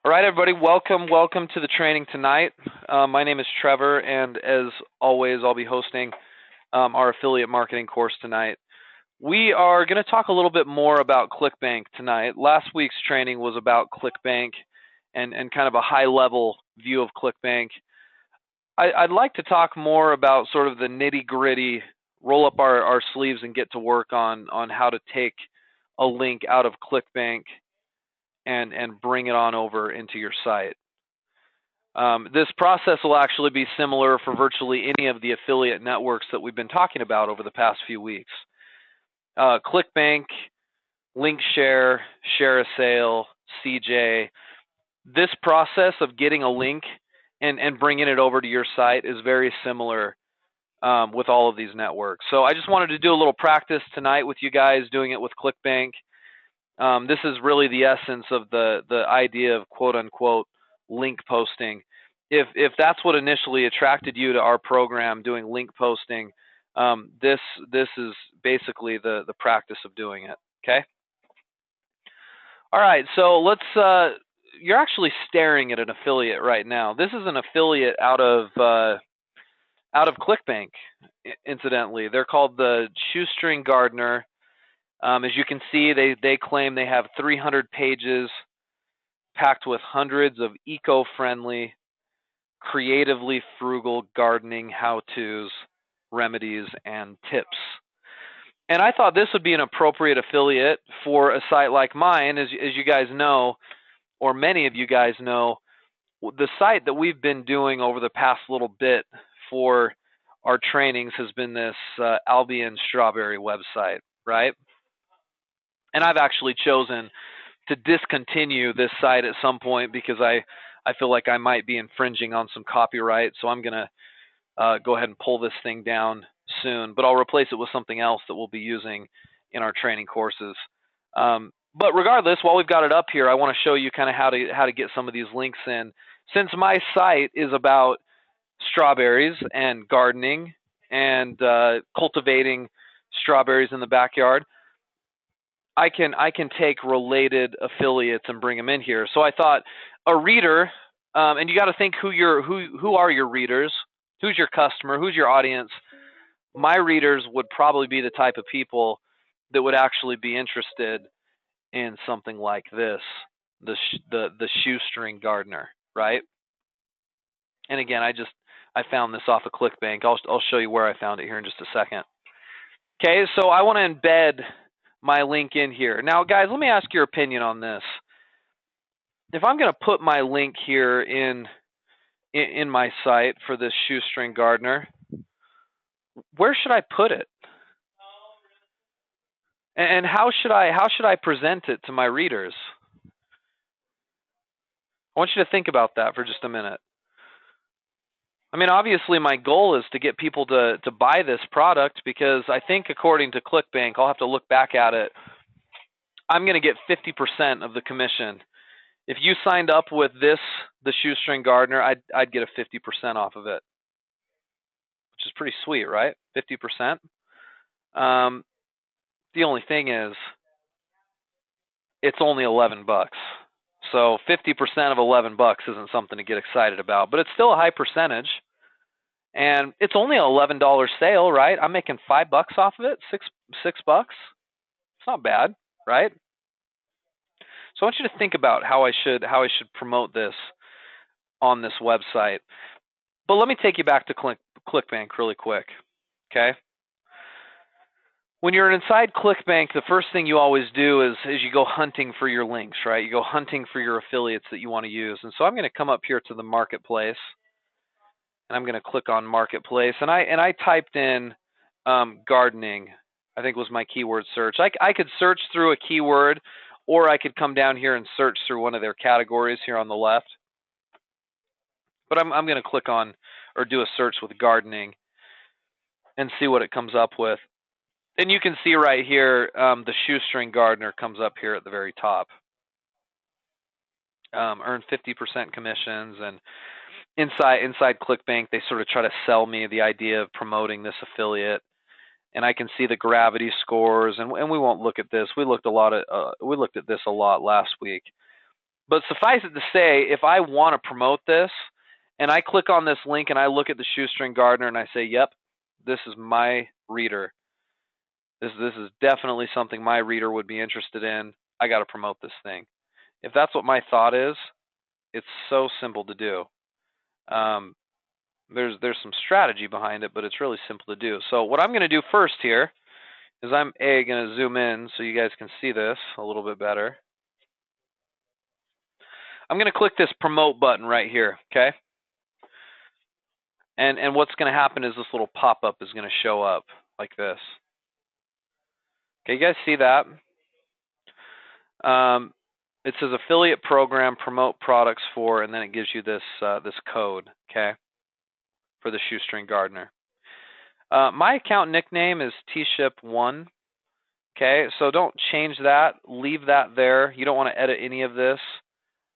All right, everybody, welcome to the training tonight. My name is Trevor, and as always, I'll be hosting our affiliate marketing course tonight. We are going to talk a little bit more about ClickBank tonight. Last week's training was about ClickBank and kind of a high-level view of ClickBank. I'd like to talk more about sort of the nitty-gritty, roll up our sleeves and get to work on how to take a link out of ClickBank and bring it on over into your site. This process will actually be similar for virtually any of the affiliate networks that we've been talking about over the past few weeks. ClickBank, Link Share, Share a Sale, CJ. This process of getting a link and bringing it over to your site is very similar with all of these networks. So I just wanted to do a little practice tonight with you guys doing it with ClickBank. This is really the essence of the idea of quote unquote link posting. If that's what initially attracted you to our program, doing link posting, this is basically the practice of doing it. Okay. All right. So let's. You're actually staring at an affiliate right now. This is an affiliate out of ClickBank. Incidentally, they're called the Shoestring Gardener. As you can see, they claim they have 300 pages packed with hundreds of eco-friendly, creatively frugal gardening how-tos, remedies, and tips. And I thought this would be an appropriate affiliate for a site like mine. As you guys know, or many of you guys know, the site that we've been doing over the past little bit for our trainings has been this Albion Strawberry website, right? And I've actually chosen to discontinue this site at some point because I feel like I might be infringing on some copyright. So I'm going to go ahead and pull this thing down soon, but I'll replace it with something else that we'll be using in our training courses. But regardless, while we've got it up here, I want to show you kind of how to get some of these links in. Since my site is about strawberries and gardening and cultivating strawberries in the backyard, I can take related affiliates and bring them in here. So I thought a reader, and you got to think who are your readers, who's your customer, who's your audience. My readers would probably be the type of people that would actually be interested in something like this, the Shoestring Gardener, right? And again, I found this off of ClickBank. I'll show you where I found it here in just a second. Okay, so I want to embed my link in here. Now, guys, let me ask your opinion on this. If I'm going to put my link here in my site for this Shoestring Gardener, where should I put it? And how should I present it to my readers? I want you to think about that for just a minute. I mean, obviously, my goal is to get people to buy this product because I think, according to ClickBank, I'll have to look back at it. I'm going to get 50% of the commission. If you signed up with the Shoestring Gardener, I'd get a 50% off of it, which is pretty sweet, right? 50%. The only thing is, it's only $11. So 50% of $11 isn't something to get excited about, but it's still a high percentage. And it's only an $11 sale, right? I'm making $5 off of it, $6. It's not bad, right? So I want you to think about how I should promote this on this website. But let me take you back to ClickBank really quick, okay? When you're inside ClickBank, the first thing you always do is you go hunting for your links, right? You go hunting for your affiliates that you want to use. And so I'm going to come up here to the marketplace, and I'm going to click on marketplace. And I typed in gardening, I think was my keyword search. I could search through a keyword, or I could come down here and search through one of their categories here on the left. But I'm going to click on or do a search with gardening and see what it comes up with. And you can see right here, the Shoestring Gardener comes up here at the very top. Earn 50% commissions, and inside ClickBank, they sort of try to sell me the idea of promoting this affiliate. And I can see the gravity scores, and we won't look at this. We looked at this a lot last week. But suffice it to say, if I want to promote this, and I click on this link and I look at the Shoestring Gardener and I say, yep, this is my reader. This is definitely something my reader would be interested in. I got to promote this thing. If that's what my thought is, it's so simple to do. There's some strategy behind it, but it's really simple to do. So what I'm going to do first here is I'm going to zoom in so you guys can see this a little bit better. I'm going to click this promote button right here, okay? And what's going to happen is this little pop-up is going to show up like this. Okay, you guys see that? It says affiliate program, promote products for, and then it gives you this this code, okay, for the Shoestring Gardener. My account nickname is tship1, okay, so don't change that. Leave that there. You don't want to edit any of this.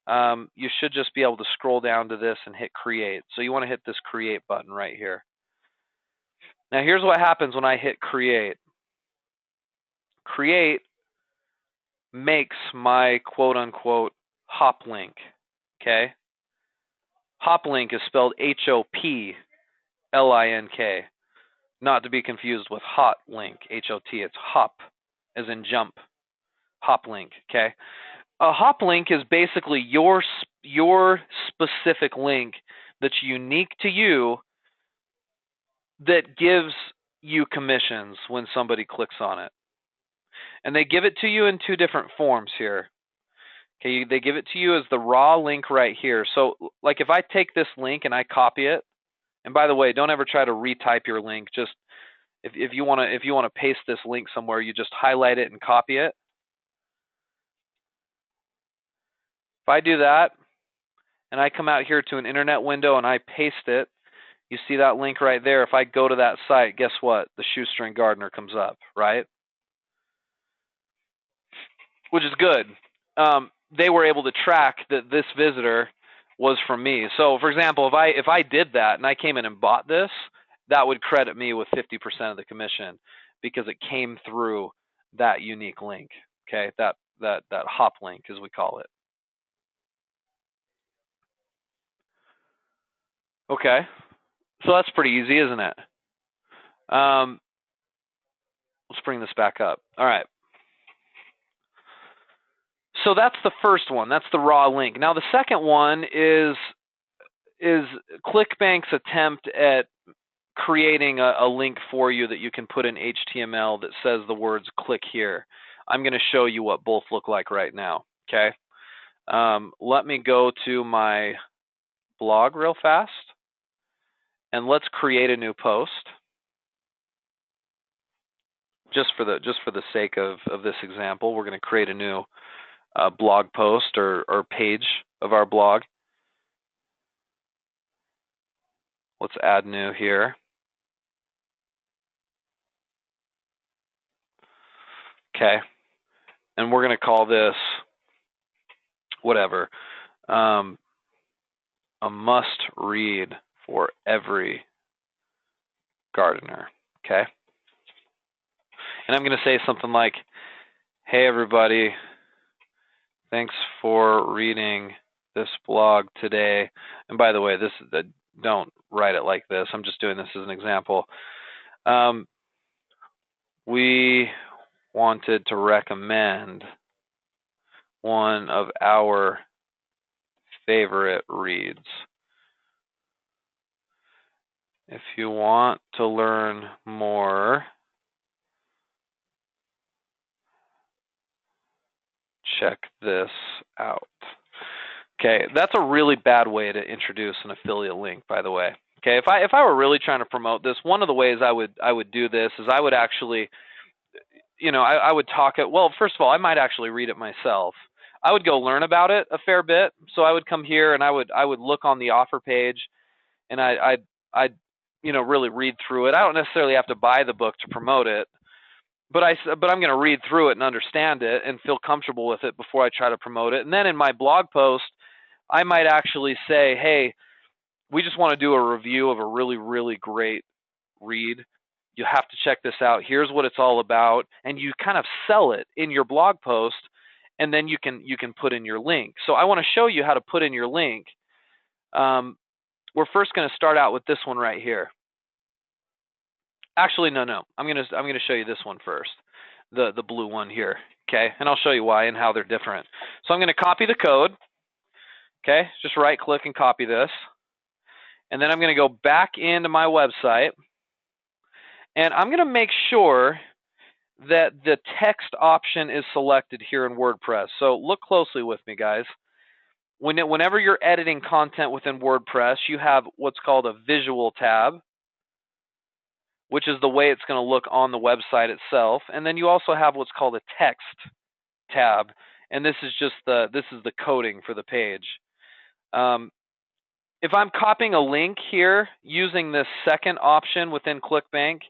You should just be able to scroll down to this and hit create. So you want to hit this create button right here. Now here's what happens when I hit create. Create makes my quote-unquote hoplink, okay? Hoplink is spelled Hoplink, not to be confused with hotlink, H-O-T. It's hop, as in jump, hoplink, okay? A hoplink is basically your specific link that's unique to you that gives you commissions when somebody clicks on it. And they give it to you in two different forms here. Okay, they give it to you as the raw link right here. So like if I take this link and I copy it, and by the way, don't ever try to retype your link. Just if you want to paste this link somewhere, you just highlight it and copy it. If I do that and I come out here to an internet window and I paste it, you see that link right there. If I go to that site, guess what? The Shoestring Gardener comes up, right? Which is good. They were able to track that this visitor was from me. So, for example, if I did that and I came in and bought this, that would credit me with 50% of the commission because it came through that unique link. Okay, that hop link, as we call it. Okay, so that's pretty easy, isn't it? Let's bring this back up. All right. So that's the first one. That's the raw link. Now the second one is ClickBank's attempt at creating a link for you that you can put in HTML that says the words "click here." I'm going to show you what both look like right now. Okay. Let me go to my blog real fast, and let's create a new post. Just for the sake of this example, we're going to create a new blog post or page of our blog. Let's add new here. Okay, and we're going to call this whatever, a must read for every gardener. Okay, and I'm going to say something like, "Hey everybody, thanks for reading this blog today." And by the way, don't write it like this. I'm just doing this as an example. We wanted to recommend one of our favorite reads. If you want to learn more, check this out. Okay, that's a really bad way to introduce an affiliate link, by the way. Okay, if I were really trying to promote this, one of the ways I would do this is I would actually, I would talk it. Well, first of all, I might actually read it myself. I would go learn about it a fair bit. So I would come here and I would look on the offer page, and I'd really read through it. I don't necessarily have to buy the book to promote it, but I'm going to read through it and understand it and feel comfortable with it before I try to promote it. And then in my blog post, I might actually say, hey, we just want to do a review of a really, really great read. You have to check this out. Here's what it's all about. And you kind of sell it in your blog post. and then you can put in your link. So I want to show you how to put in your link. We're first going to start out with this one right here. Actually, no. I'm going to show you this one first, the blue one here. Okay, and I'll show you why and how they're different. So I'm going to copy the code. Okay, just right click and copy this. And then I'm going to go back into my website. And I'm going to make sure that the text option is selected here in WordPress. So look closely with me, guys. Whenever you're editing content within WordPress, you have what's called a visual tab, which is the way it's going to look on the website itself. And then you also have what's called a text tab, and this is just the coding for the page. If I'm copying a link here using this second option within ClickBank,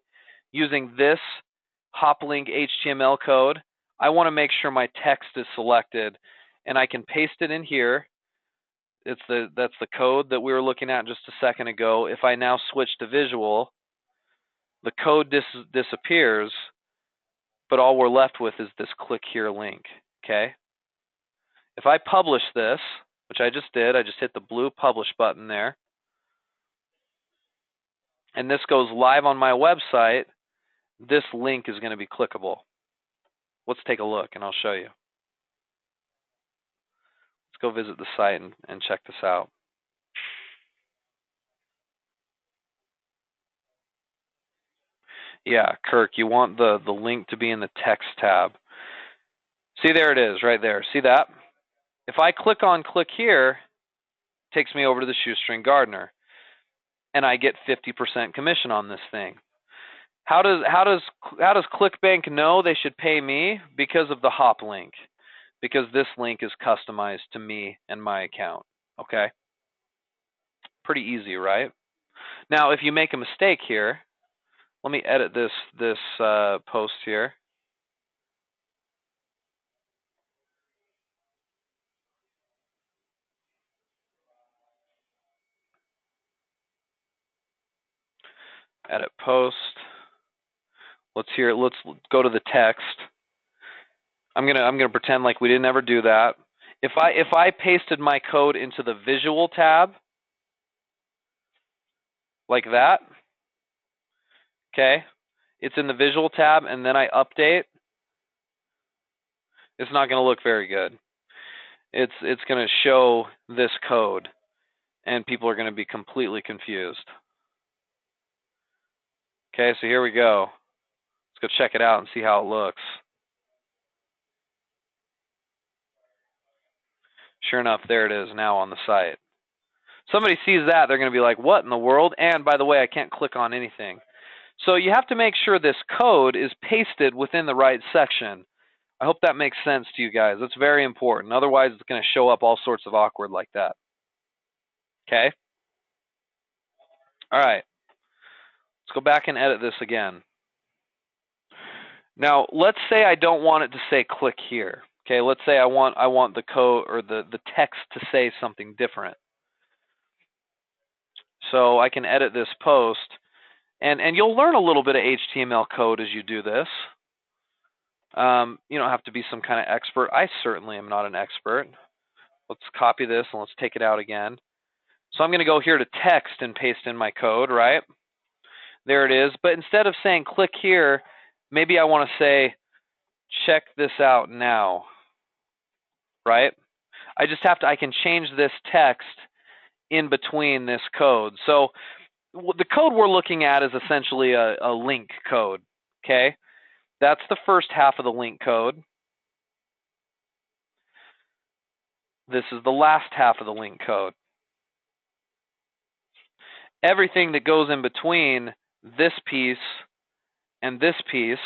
using this hoplink HTML code, I want to make sure my text is selected, and I can paste it in here. That's the code that we were looking at just a second ago. If I now switch to visual, the code disappears, but all we're left with is this click here link. Okay. If I publish this, which I just did, I just hit the blue publish button there, and this goes live on my website, this link is going to be clickable. Let's take a look and I'll show you. Let's go visit the site and check this out. Yeah, Kirk, you want the link to be in the text tab. See, there it is right there. See that? If I click here, it takes me over to the Shoestring Gardener, and I get 50% commission on this thing. How does ClickBank know they should pay me? Because of the hop link, because this link is customized to me and my account. Okay, pretty easy, right? Now, if you make a mistake here, let me edit this post here. Edit post. Let's go to the text. I'm gonna pretend like we didn't ever do that. If I pasted my code into the visual tab, like that, okay, it's in the visual tab, and then I update, it's not going to look very good. It's going to show this code, and people are going to be completely confused. Okay, so here we go. Let's go check it out and see how it looks. Sure enough, there it is now on the site. Somebody sees that, they're going to be like, what in the world? And by the way, I can't click on anything. So you have to make sure this code is pasted within the right section. I hope that makes sense to you guys. That's very important. Otherwise, it's going to show up all sorts of awkward like that. Okay? All right. Let's go back and edit this again. Now, let's say I don't want it to say click here. Okay, let's say I want the code or the text to say something different. So I can edit this post, and you'll learn a little bit of HTML code as you do this. You don't have to be some kind of expert. I certainly am not an expert. Let's copy this and let's take it out again. So I'm going to go here to text and paste in my code, right? There it is. But instead of saying click here, maybe I want to say check this out now, right? I can change this text in between this code. So the code we're looking at is essentially a link code, okay? That's the first half of the link code. This is the last half of the link code. Everything that goes in between this piece and this piece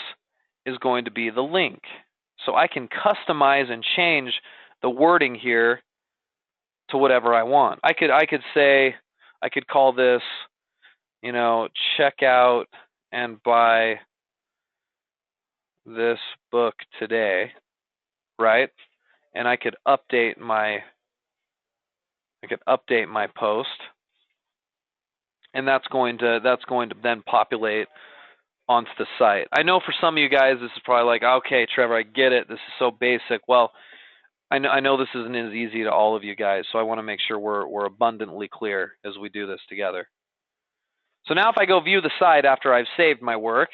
is going to be the link. So I can customize and change the wording here to whatever I want. I could call this, check out and buy this book today, right? And I could update my post, and that's going to then populate onto the site. I know for some of you guys this is probably like, okay, Trevor, I get it. This is so basic. Well, I know this isn't as easy to all of you guys, so I want to make sure we're abundantly clear as we do this together. So now if I go view the site after I've saved my work,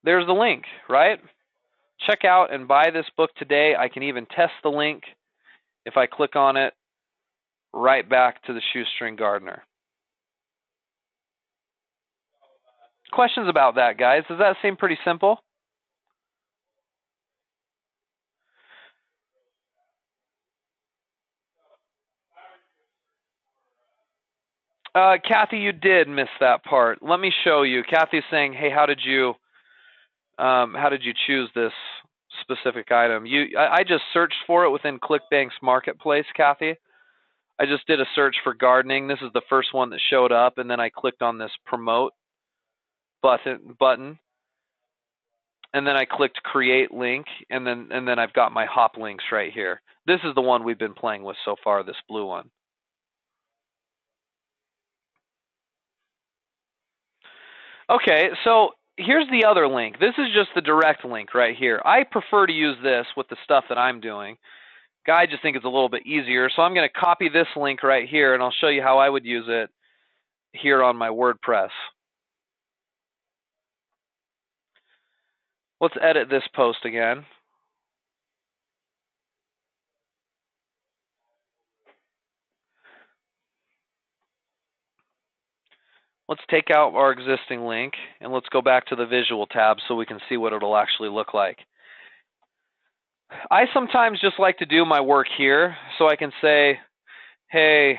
there's the link, right? Check out and buy this book today. I can even test the link if I click on it, right back to the Shoestring Gardener. Questions about that, guys? Does that seem pretty simple? Kathy, you did miss that part. Let me show you. Kathy's saying, "Hey, how did you choose this specific item?" I just searched for it within ClickBank's marketplace, Kathy. I just did a search for gardening. This is the first one that showed up, and then I clicked on this promote button, and then I clicked create link, and then I've got my hop links right here. This is the one we've been playing with so far, this blue one. Okay, so here's the other link. This is just the direct link right here. I prefer to use this with the stuff that I'm doing. I just think it's a little bit easier. So I'm going to copy this link right here, and I'll show you how I would use it here on my WordPress. Let's edit this post again. Let's take out our existing link, and let's go back to the visual tab so we can see what it'll actually look like. I sometimes just like to do my work here, so I can say, hey,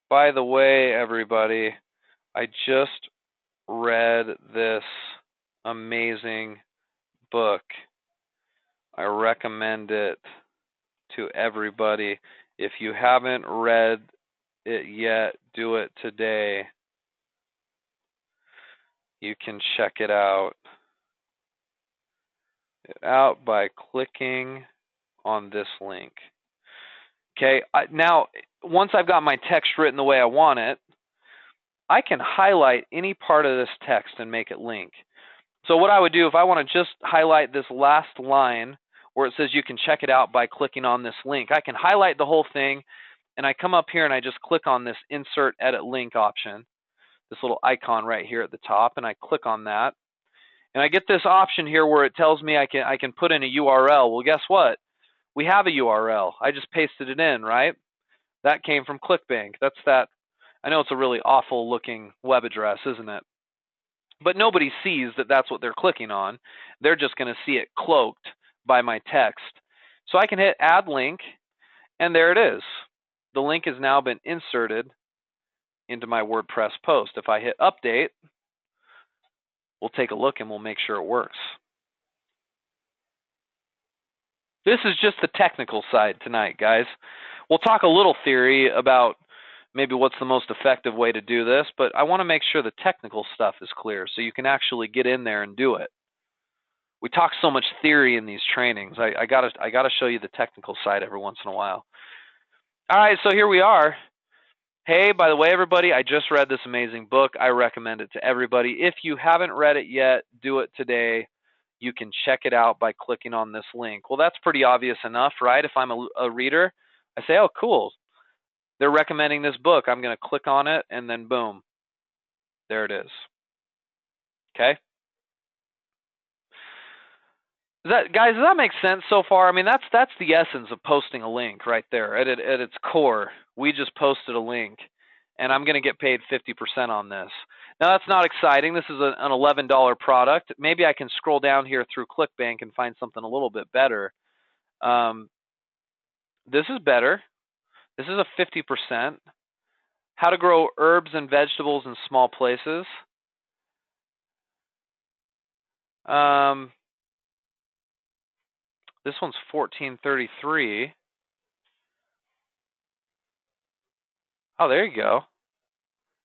by the way, everybody, I just read this amazing book. I recommend it to everybody. If you haven't read it yet, do it today. You can check it out by clicking on this link. Okay, now once I've got my text written the way I want it, I can highlight any part of this text and make it link. So what I would do if I want to just highlight this last line where it says you can check it out by clicking on this link, I can highlight the whole thing, and I come up here and I just click on this insert edit link option, this little icon right here at the top, and I click on that. And I get this option here where it tells me I can put in a URL. Well, guess what? We have a URL. I just pasted it in, right? That came from ClickBank. That's that. I know it's a really awful looking web address, isn't it? But nobody sees that that's what they're clicking on. They're just going to see it cloaked by my text. So I can hit add link, and there it is. The link has now been inserted into my WordPress post. If I hit update, we'll take a look and we'll make sure it works. This is just the technical side tonight, guys. We'll talk a little theory about maybe what's the most effective way to do this, but I want to make sure the technical stuff is clear so you can actually get in there and do it. We talk so much theory in these trainings. I gotta show you the technical side every once in a while. All right, so here we are. Hey, by the way, everybody, I just read this amazing book. I recommend it to everybody. If you haven't read it yet, do it today. You can check it out by clicking on this link. Well, that's pretty obvious enough, right? If I'm a reader, I say, oh, cool. They're recommending this book. I'm going to click on it, and then boom, there it is. Okay? Guys, does that make sense so far? I mean, that's the essence of posting a link right there. At its core, we just posted a link, and I'm going to get paid 50% on this. Now, that's not exciting. This is an $11 product. Maybe I can scroll down here through ClickBank and find something a little bit better. This is better. This is a 50%. How to grow herbs and vegetables in small places. This one's $14.33. Oh, there you go.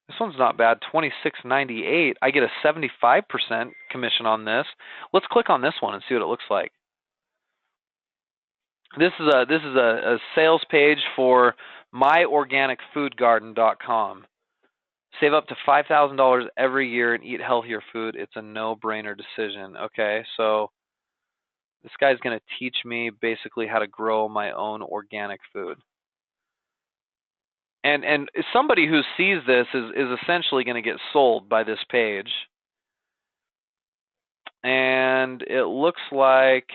This one's not bad. $26.98. I get a 75% commission on this. Let's click on this one and see what it looks like. This is a sales page for myorganicfoodgarden.com. Save up to $5,000 every year and eat healthier food. It's a no-brainer decision. Okay, so This guy's going to teach me basically how to grow my own organic food. And somebody who sees this is essentially going to get sold by this page. And it looks like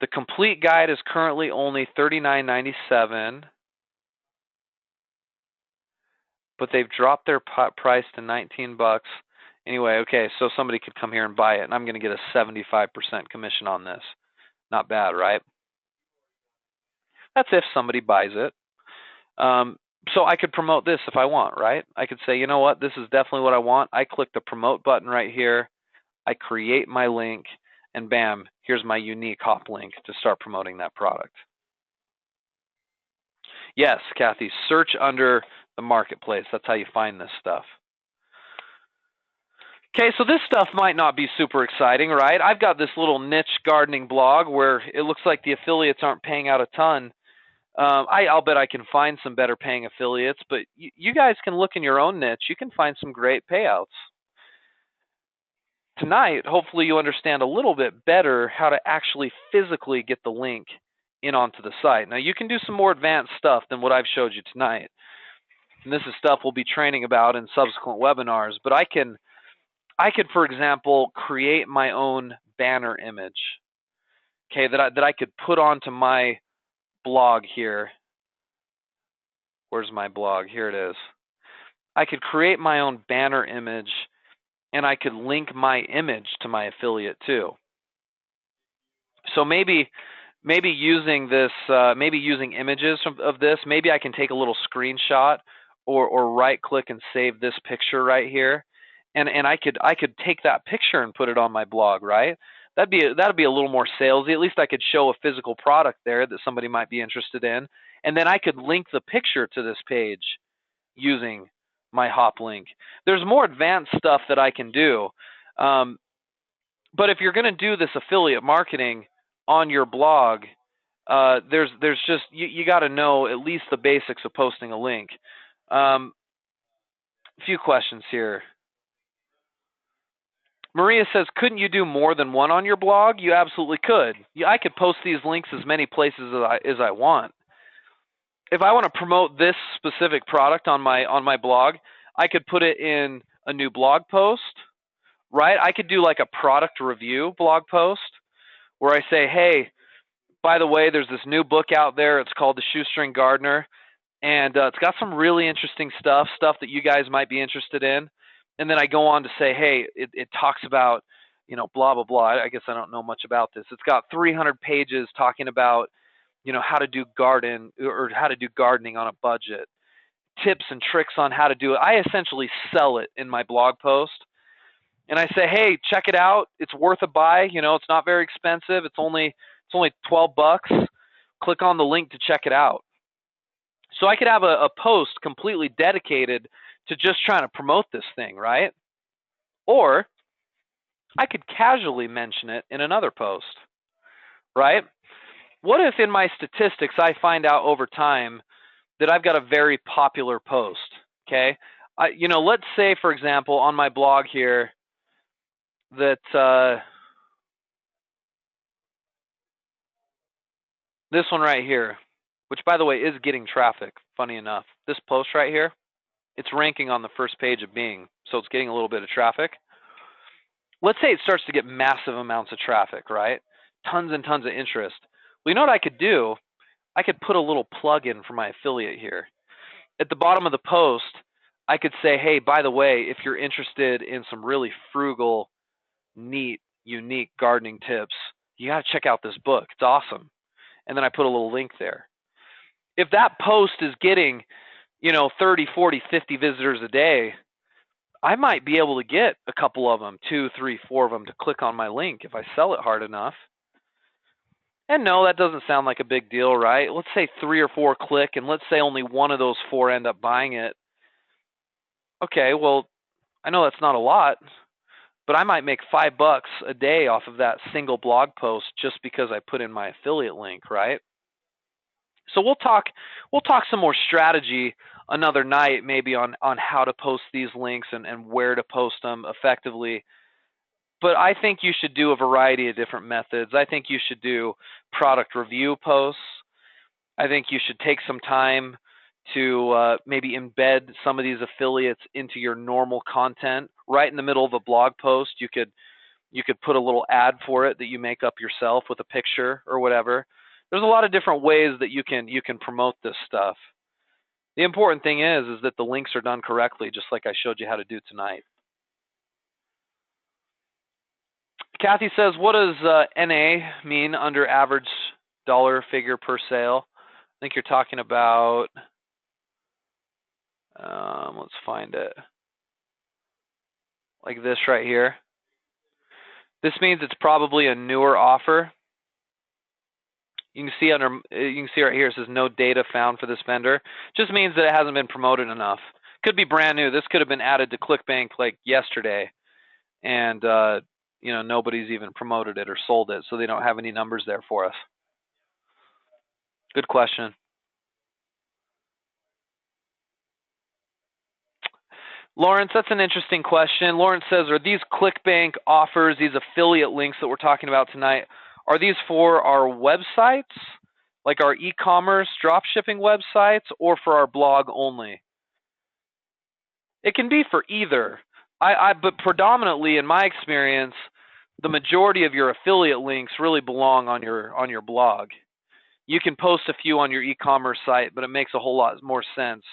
the complete guide is currently only $39.97, but they've dropped their price to $19. Anyway, okay, so somebody could come here and buy it, and I'm going to get a 75% commission on this. Not bad, right? That's if somebody buys it. So I could promote this if I want, right? I could say, you know what, this is definitely what I want. I click the promote button right here. I create my link, and bam, here's my unique hop link to start promoting that product. Yes, Kathy, search under the marketplace. That's how you find this stuff. Okay, so this stuff might not be super exciting, right? I've got this little niche gardening blog where it looks like the affiliates aren't paying out a ton. I'll bet I can find some better paying affiliates, but you guys can look in your own niche. You can find some great payouts. Tonight, hopefully you understand a little bit better how to actually physically get the link in onto the site. Now, you can do some more advanced stuff than what I've showed you tonight. And this is stuff we'll be training about in subsequent webinars, but I could, for example, create my own banner image, okay, that I could put onto my blog here. Where's my blog? Here it is. I could create my own banner image, and I could link my image to my affiliate too. So maybe using this, maybe using images of this, maybe I can take a little screenshot or right click and save this picture right here, and I could take that picture and put it on my blog, right? That'd be a little more salesy. At least I could show a physical product there that somebody might be interested in, and then I could link the picture to this page using my hop link. There's more advanced stuff that I can do, but if you're going to do this affiliate marketing on your blog, there's just you got to know at least the basics of posting a link. A few questions here. Maria says, couldn't you do more than one on your blog? You absolutely could. I could post these links as many places as I want. If I want to promote this specific product on my blog, I could put it in a new blog post, right? I could do like a product review blog post where I say, hey, by the way, there's this new book out there. It's called The Shoestring Gardener, and it's got some really interesting stuff that you guys might be interested in. And then I go on to say, hey, it talks about, you know, blah, blah, blah. I guess I don't know much about this. It's got 300 pages talking about, you know, how to do gardening on a budget, tips and tricks on how to do it. I essentially sell it in my blog post. And I say, hey, check it out. It's worth a buy. You know, it's not very expensive. It's only $12. Click on the link to check it out. So I could have a post completely dedicated to just trying to promote this thing, right? Or I could casually mention it in another post, right? What if in my statistics I find out over time that I've got a very popular post, okay? You know, let's say, for example, on my blog here that this one right here, which, by the way, is getting traffic, funny enough. This post right here, it's ranking on the first page of Bing, so it's getting a little bit of traffic. Let's say it starts to get massive amounts of traffic, right? Tons and tons of interest. Well, you know what I could do? I could put a little plug-in for my affiliate here. At the bottom of the post, I could say, hey, by the way, if you're interested in some really frugal, neat, unique gardening tips, you got to check out this book. It's awesome. And then I put a little link there. If that post is getting, you know, 30, 40, 50 visitors a day, I might be able to get a couple of them, 2, 3, 4 of them to click on my link if I sell it hard enough. And no, that doesn't sound like a big deal, right? Let's say 3 or 4 click, and let's say only one of those 4 end up buying it. Okay, well, I know that's not a lot, but I might make $5 a day off of that single blog post just because I put in my affiliate link, right? So we'll talk some more strategy another night, maybe on how to post these links and where to post them effectively. But I think you should do a variety of different methods. I think you should do product review posts. I think you should take some time to maybe embed some of these affiliates into your normal content. Right in the middle of a blog post, you could put a little ad for it that you make up yourself with a picture or whatever. There's a lot of different ways that you can promote this stuff. The important thing is that the links are done correctly, just like I showed you how to do tonight. Kathy says, what does NA mean under average dollar figure per sale? I think you're talking about, let's find it, like this right here. This means it's probably a newer offer. You can see right here it says no data found for this vendor. Just means that it hasn't been promoted enough. Could be brand new. This could have been added to ClickBank like yesterday, and nobody's even promoted it or sold it, so they don't have any numbers there for us. Good question. Lawrence, that's an interesting question. Lawrence says, are these ClickBank offers, these affiliate links that we're talking about tonight, are these for our websites, like our e-commerce dropshipping websites, or for our blog only? It can be for either. But predominantly, in my experience, the majority of your affiliate links really belong on your blog. You can post a few on your e-commerce site, but it makes a whole lot more sense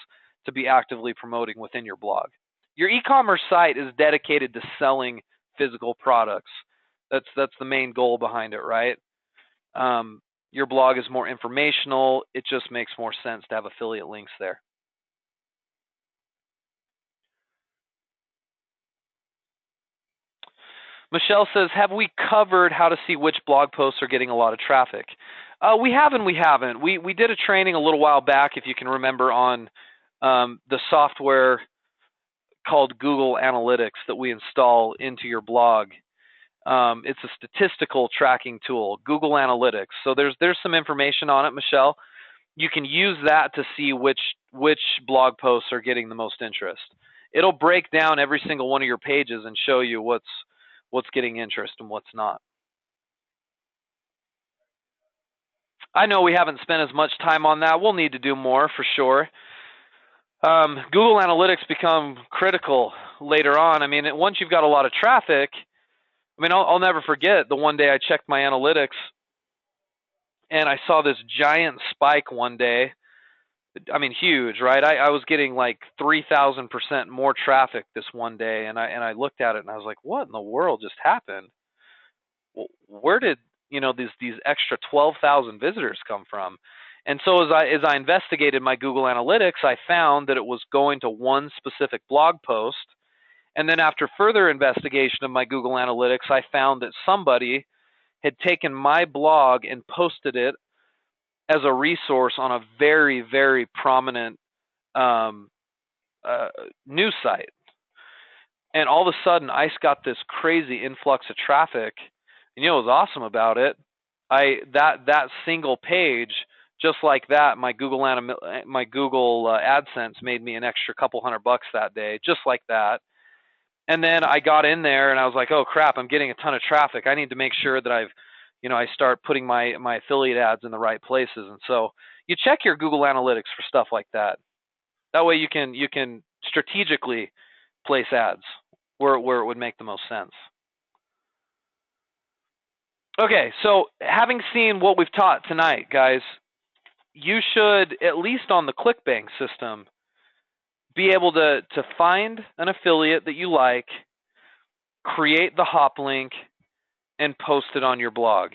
to be actively promoting within your blog. Your e-commerce site is dedicated to selling physical products. That's the main goal behind it, right? Your blog is more informational. It just makes more sense to have affiliate links there. Michelle says, have we covered how to see which blog posts are getting a lot of traffic? We have and we haven't. We did a training a little while back, if you can remember, on the software called Google Analytics that we install into your blog. It's a statistical tracking tool, Google Analytics. So there's some information on it, Michelle. You can use that to see which blog posts are getting the most interest. It'll break down every single one of your pages and show you what's getting interest and what's not. I know we haven't spent as much time on that. We'll need to do more for sure. Google Analytics become critical later on. I mean, once you've got a lot of traffic, I mean, I'll never forget the one day I checked my analytics and I saw this giant spike one day. I mean, huge, right? I was getting like 3,000% more traffic this one day, and I looked at it and I was like, what in the world just happened? Where did these extra 12,000 visitors come from? And so as I investigated my Google Analytics, I found that it was going to one specific blog post. And then after further investigation of my Google Analytics, I found that somebody had taken my blog and posted it as a resource on a very, very prominent news site. And all of a sudden, I got this crazy influx of traffic. And what was awesome about it? That single page, just like that, my Google AdSense made me an extra couple $100 that day, just like that. And then I got in there and I was like, oh crap, I'm getting a ton of traffic. I need to make sure that I start putting my affiliate ads in the right places. And so you check your Google Analytics for stuff like that. That way you can strategically place ads where it would make the most sense. Okay, so having seen what we've taught tonight, guys, you should, at least on the ClickBank system, be able to find an affiliate that you like, create the hoplink, and post it on your blog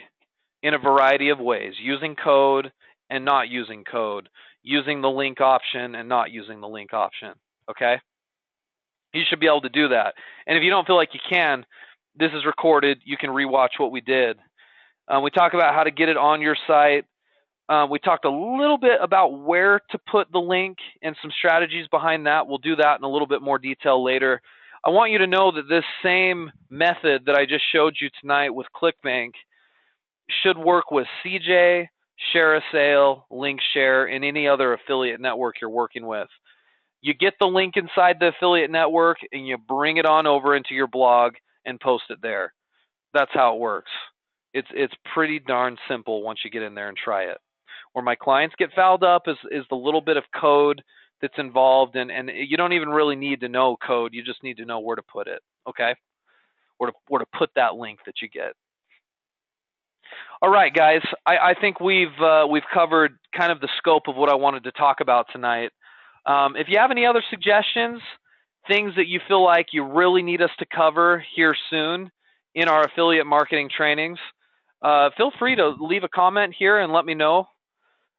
in a variety of ways, using code and not using code, using the link option and not using the link option, okay? You should be able to do that. And if you don't feel like you can, this is recorded. You can rewatch what we did. We talk about how to get it on your site. We talked a little bit about where to put the link and some strategies behind that. We'll do that in a little bit more detail later. I want you to know that this same method that I just showed you tonight with ClickBank should work with CJ, Share a Sale, LinkShare, and any other affiliate network you're working with. You get the link inside the affiliate network and you bring it on over into your blog and post it there. that's how it works. It's pretty darn simple once you get in there and try it. Where my clients get fouled up is the little bit of code that's involved, and you don't even really need to know code. You just need to know where to put it, okay? Where to put that link that you get. All right, guys. I think we've covered kind of the scope of what I wanted to talk about tonight. If you have any other suggestions, things that you feel like you really need us to cover here soon in our affiliate marketing trainings, feel free to leave a comment here and let me know.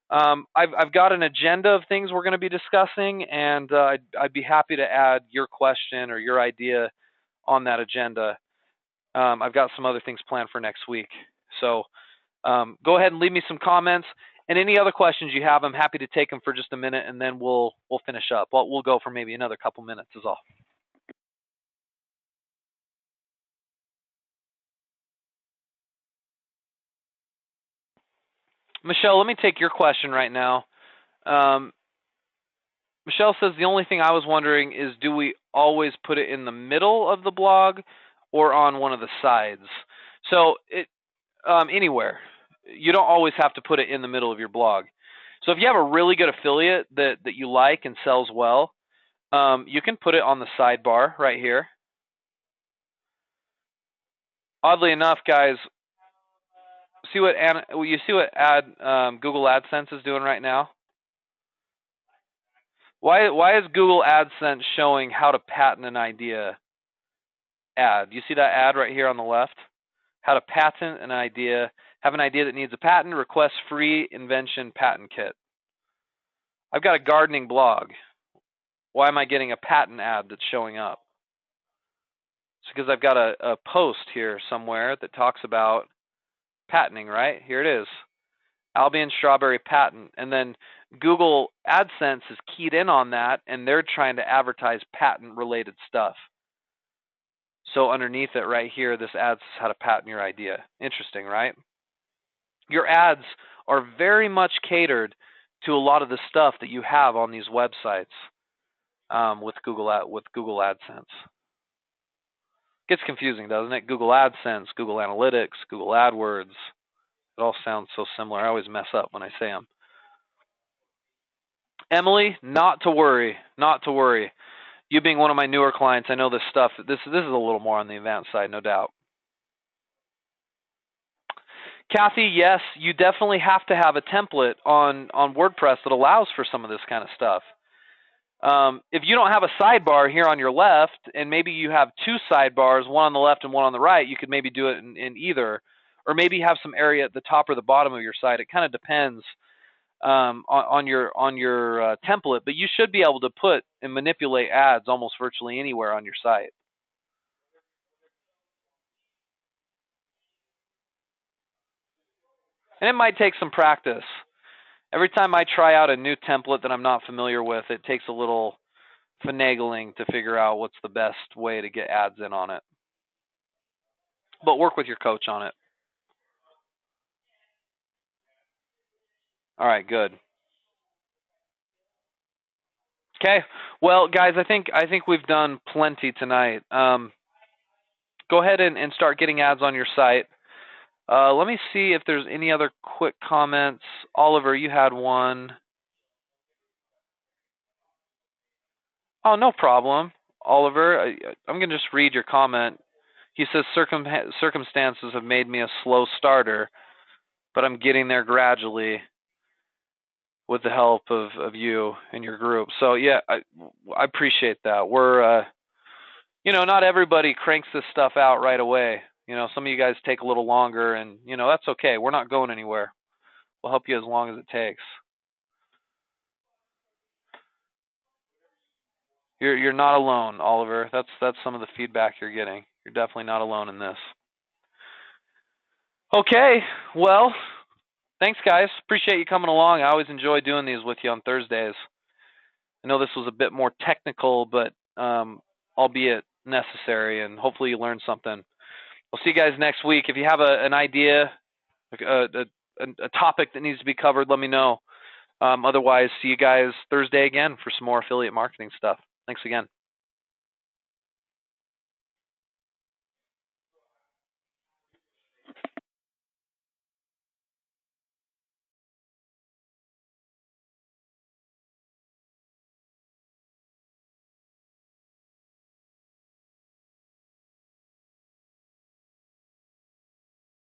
I've got an agenda of things we're going to be discussing, and I'd be happy to add your question or your idea on that agenda. I've got some other things planned for next week. So go ahead and leave me some comments. And any other questions you have, I'm happy to take them for just a minute, and then we'll finish up. We'll go for maybe another couple minutes is all. Michelle, let me take your question right now. Michelle says, the only thing I was wondering is, do we always put it in the middle of the blog or on one of the sides? So anywhere. You don't always have to put it in the middle of your blog. So if you have a really good affiliate that you like and sells well, you can put it on the sidebar right here. Oddly enough, guys, see what Google AdSense is doing right now? Why is Google AdSense showing how to patent an idea ad? You see that ad right here on the left? How to patent an idea, have an idea that needs a patent, request free invention patent kit. I've got a gardening blog. Why am I getting a patent ad that's showing up? It's because I've got a post here somewhere that talks about patenting, right? Here it is. Albion strawberry patent. And then Google AdSense is keyed in on that, and they're trying to advertise patent-related stuff. So underneath it right here, this ad says how to patent your idea. Interesting, right? Your ads are very much catered to a lot of the stuff that you have on these websites with Google AdSense. Gets confusing, doesn't it? Google AdSense, Google Analytics, Google AdWords. It all sounds so similar. I always mess up when I say them. Emily, not to worry. Not to worry. You being one of my newer clients, I know this stuff. This is a little more on the advanced side, no doubt. Kathy, yes, you definitely have to have a template on WordPress that allows for some of this kind of stuff. If you don't have a sidebar here on your left, and maybe you have two sidebars, one on the left and one on the right, you could maybe do it in either. Or maybe have some area at the top or the bottom of your site. It kind of depends on your template, but you should be able to put and manipulate ads almost virtually anywhere on your site. And it might take some practice. Every time I try out a new template that I'm not familiar with, it takes a little finagling to figure out what's the best way to get ads in on it. But work with your coach on it. All right, good. Okay, well, guys, I think we've done plenty tonight. Go ahead and start getting ads on your site. Let me see if there's any other quick comments. Oliver, you had one. Oh, no problem. Oliver, I'm going to just read your comment. He says, circumstances have made me a slow starter, but I'm getting there gradually with the help of you and your group. So, yeah, I appreciate that. We're, not everybody cranks this stuff out right away. Some of you guys take a little longer, and, that's okay. We're not going anywhere. We'll help you as long as it takes. You're not alone, Oliver. That's some of the feedback you're getting. You're definitely not alone in this. Okay, well, thanks, guys. Appreciate you coming along. I always enjoy doing these with you on Thursdays. I know this was a bit more technical, but albeit necessary, and hopefully you learned something. We'll see you guys next week. If you have an idea, a topic that needs to be covered, let me know. Otherwise, see you guys Thursday again for some more affiliate marketing stuff. Thanks again.